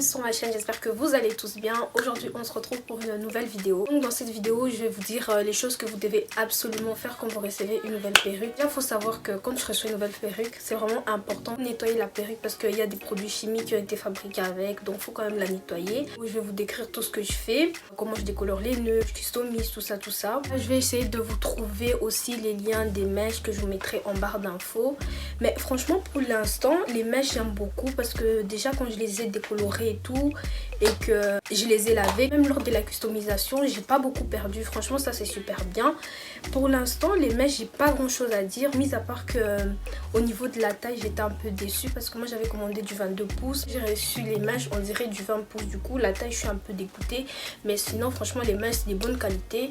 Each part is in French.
sur ma chaîne, j'espère que vous allez tous bien. Aujourd'hui on se retrouve pour une nouvelle vidéo. Donc dans cette vidéo je vais vous dire les choses que vous devez absolument faire quand vous recevez une nouvelle perruque. Il faut savoir que quand je reçois une nouvelle perruque, c'est vraiment important de nettoyer la perruque parce qu'il y a des produits chimiques qui ont été fabriqués avec, donc il faut quand même la nettoyer. Je vais vous décrire tout ce que je fais, comment je décolore les nœuds, je customise tout ça. Je vais essayer de vous trouver aussi les liens des mèches que je vous mettrai en barre d'infos. Mais franchement pour l'instant les mèches j'aime beaucoup parce que déjà quand je les ai décolorées et tout et que je les ai lavées, même lors de la customisation j'ai pas beaucoup perdu. Franchement ça c'est super bien. Pour l'instant les mèches j'ai pas grand chose à dire, mis à part que au niveau de la taille j'étais un peu déçue parce que moi j'avais commandé du 22 pouces, j'ai reçu les mèches on dirait du 20 pouces, du coup la taille je suis un peu dégoûtée, mais sinon franchement les mèches c'est des bonnes qualités.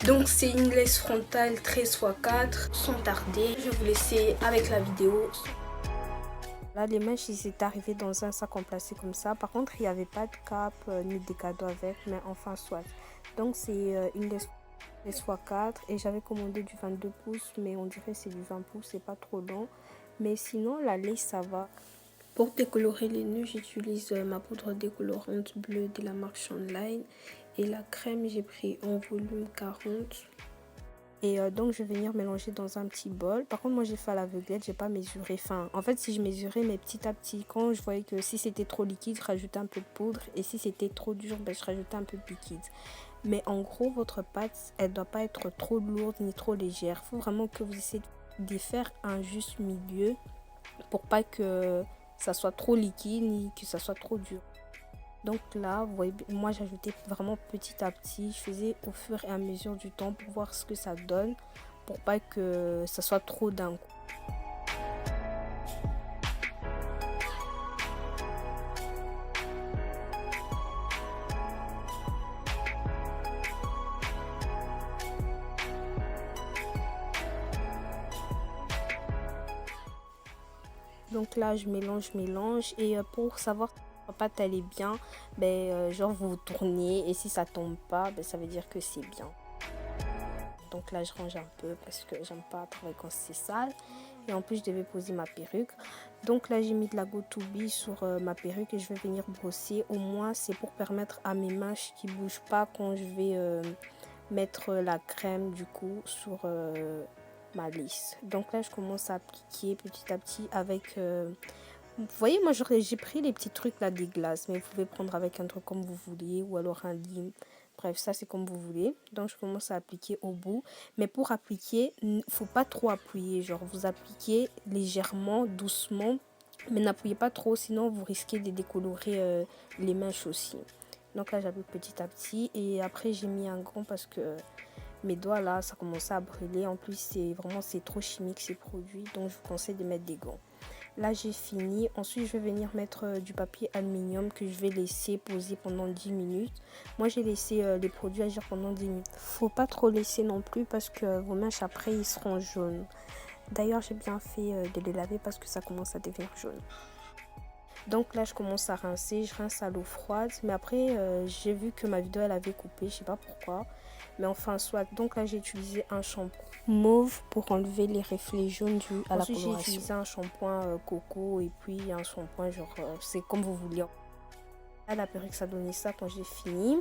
Donc c'est une laisse frontale 13x4. Sans tarder je vais vous laisser avec la vidéo. Là, les mèches, ils étaient arrivés dans un sac en plastique comme ça. Par contre, il n'y avait pas de cap ni de cadeaux avec, mais enfin, soit. Donc, c'est une laisse x4 et j'avais commandé du 22 pouces, mais on dirait que c'est du 20 pouces, c'est pas trop long. Mais sinon, la laisse, ça va. Pour décolorer les nœuds, j'utilise ma poudre décolorante bleue de la marque Shine. Et la crème, j'ai pris en volume 40. Et donc je vais venir mélanger dans un petit bol. Par contre moi j'ai fait à l'aveuglette, j'ai pas mesuré. Enfin en fait si je mesurais, mais petit à petit, quand je voyais que si c'était trop liquide je rajoutais un peu de poudre et si c'était trop dur ben, je rajoutais un peu de liquide. Mais en gros votre pâte elle doit pas être trop lourde ni trop légère. Il faut vraiment que vous essayez de faire un juste milieu pour pas que ça soit trop liquide ni que ça soit trop dur. Donc là, vous voyez, moi j'ajoutais vraiment petit à petit, je faisais au fur et à mesure du temps pour voir ce que ça donne, pour pas que ça soit trop d'un coup. Donc là, je mélange et pour savoir si la pâte elle est bien, ben, genre vous tournez et si ça tombe pas, ben, ça veut dire que c'est bien. Donc là je range un peu parce que j'aime pas travailler quand c'est sale. Et en plus je devais poser ma perruque. Donc là j'ai mis de la Go To Be sur ma perruque et je vais venir brosser. Au moins c'est pour permettre à mes mèches qui bougent pas quand je vais mettre la crème du coup sur ma lisse. Donc là je commence à appliquer petit à petit avec... vous voyez, moi j'ai pris les petits trucs là des glaces, mais vous pouvez prendre avec un truc comme vous voulez ou alors un lime. Bref, ça c'est comme vous voulez. Donc je commence à appliquer au bout. Mais pour appliquer, il ne faut pas trop appuyer. Genre vous appliquez légèrement, doucement. Mais n'appuyez pas trop, sinon vous risquez de décolorer les mèches aussi. Donc là j'applique petit à petit. Et après j'ai mis un gant parce que mes doigts là, ça commençait à brûler. En plus c'est trop chimique ces produits. Donc je vous conseille de mettre des gants. Là j'ai fini, ensuite je vais venir mettre du papier aluminium que je vais laisser poser pendant 10 minutes. Moi j'ai laissé les produits agir pendant 10 minutes. Faut pas trop laisser non plus parce que vos mèches après ils seront jaunes. D'ailleurs j'ai bien fait de les laver parce que ça commence à devenir jaune. Donc là je commence à rincer, je rince à l'eau froide. Mais après j'ai vu que ma vidéo elle avait coupé, je sais pas pourquoi. Mais enfin soit, donc là j'ai utilisé un shampoing mauve pour enlever les reflets jaunes dus à la coloration. J'ai utilisé un shampoing coco et puis un shampoing genre c'est comme vous voulez. Là la perruque ça donnait ça quand j'ai fini.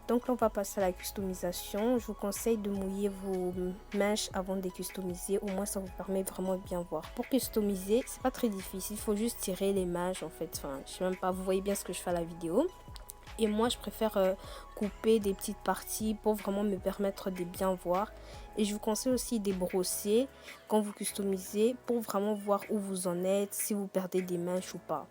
Donc là on va passer à la customisation. Je vous conseille de mouiller vos mèches avant de les customiser, au moins ça vous permet vraiment de bien voir. Pour customiser c'est pas très difficile, il faut juste tirer les mèches en fait. Enfin je sais même pas, vous voyez bien ce que je fais à la vidéo. Et moi je préfère couper des petites parties pour vraiment me permettre de bien voir. Et je vous conseille aussi de brosser quand vous customisez pour vraiment voir où vous en êtes, si vous perdez des mèches ou pas.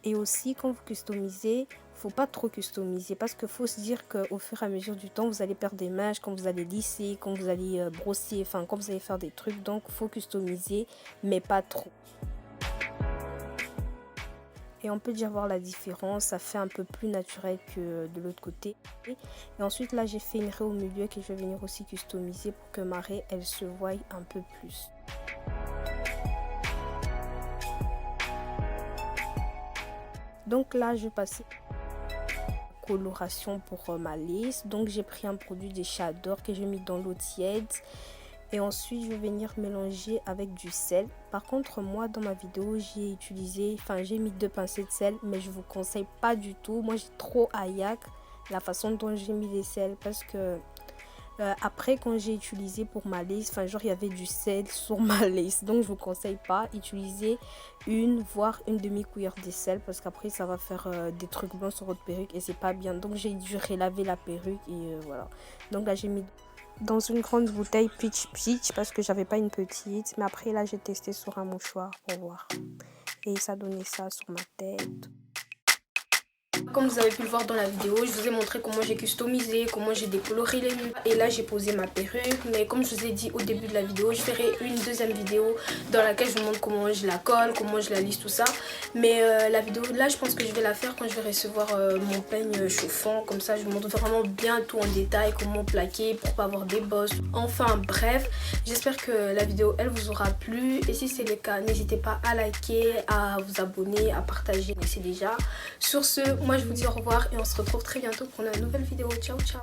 Et aussi quand vous customisez, faut pas trop customiser parce qu'il faut se dire qu'au fur et à mesure du temps vous allez perdre des mèches quand vous allez lisser, quand vous allez brosser, enfin quand vous allez faire des trucs. Donc faut customiser mais pas trop. Et on peut déjà voir la différence, ça fait un peu plus naturel que de l'autre côté. Et ensuite là j'ai fait une raie au milieu que je vais venir aussi customiser pour que ma raie elle se voie un peu plus. Donc là je vais passer coloration pour ma lisse. Donc j'ai pris un produit de Shador que j'ai mis dans l'eau tiède. Et ensuite, je vais venir mélanger avec du sel. Par contre, moi, dans ma vidéo, j'ai mis 2 pincées de sel, mais je vous conseille pas du tout. Moi, j'ai trop haïac la façon dont j'ai mis les sels parce que après, quand j'ai utilisé pour ma lace, il y avait du sel sur ma lace. Donc, je vous conseille pas. Utiliser voire une demi-cuillère de sel parce qu'après, ça va faire des trucs blancs sur votre perruque et c'est pas bien. Donc, j'ai dû relaver la perruque et voilà. Donc là, j'ai mis dans une grande bouteille Peach parce que j'avais pas une petite. Mais après, là, j'ai testé sur un mouchoir pour voir. Et ça donnait ça sur ma tête. Comme vous avez pu le voir dans la vidéo, je vous ai montré comment j'ai customisé, comment j'ai décoloré les nœuds. Et là, j'ai posé ma perruque. Mais comme je vous ai dit au début de la vidéo, je ferai une deuxième vidéo dans laquelle je vous montre comment je la colle, comment je la lisse, tout ça. Mais la vidéo là, je pense que je vais la faire quand je vais recevoir mon peigne chauffant. Comme ça, je vous montre vraiment bien tout en détail, comment plaquer pour pas avoir des bosses. Enfin bref, j'espère que la vidéo, elle vous aura plu. Et si c'est le cas, n'hésitez pas à liker, à vous abonner, à partager. C'est déjà. Sur ce, moi je vous dis au revoir et on se retrouve très bientôt pour une nouvelle vidéo. Ciao ciao.